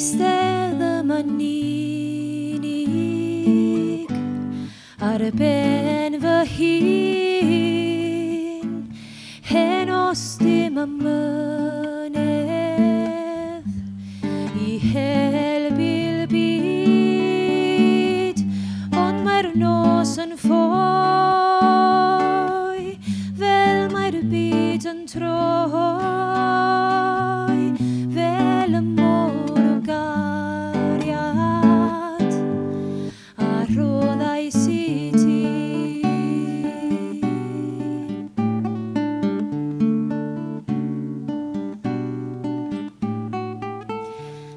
eistedd yma unig ar ben fy hun, hen os dim ymynedd i helpu'r byd, ond mae'r nos yn ffoi fel mae'r byd yn troi, fel y môr o gariad a roddais i ti.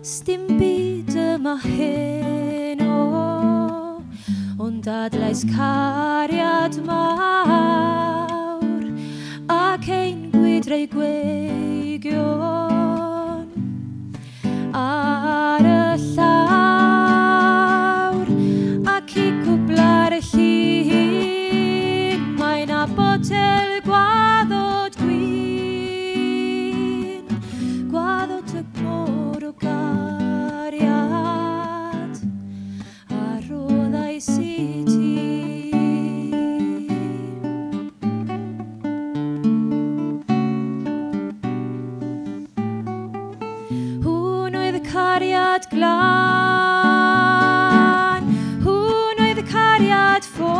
Sdim byd yma heno, ond dadlais cariad mawr ac ein gwydrau gweigion ar y llawr, ac i gwbla'r llun mae'n abotel gwaddod gwyn, gwaddod y môr o gariad a roddais i ti. Hwn oedd y cariad glân, hwn oedd y cariad ffôl,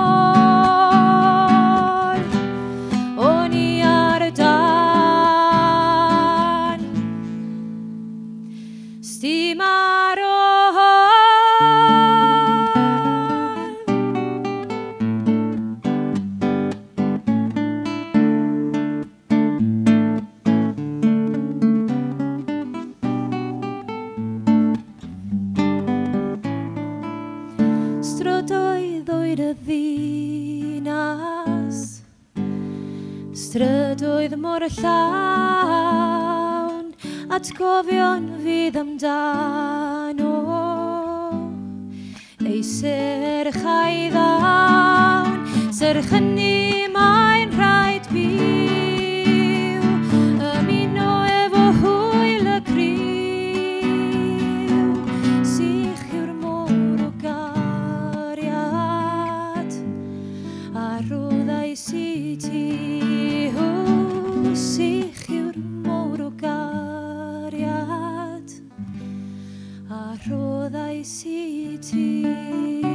o'n i ar y dan, sdim ar ôl. Strydoedd oedd y ddinas, strydoedd mor llawn, atgofion fydd amdano, ei serchau ddawn, serch hynny mae'n rhaid byw, ymuno efo hwyl y criw, sich yw'r môr o gariad a roddais i ti. Sich yw'r môr o gariad a roddais i ti.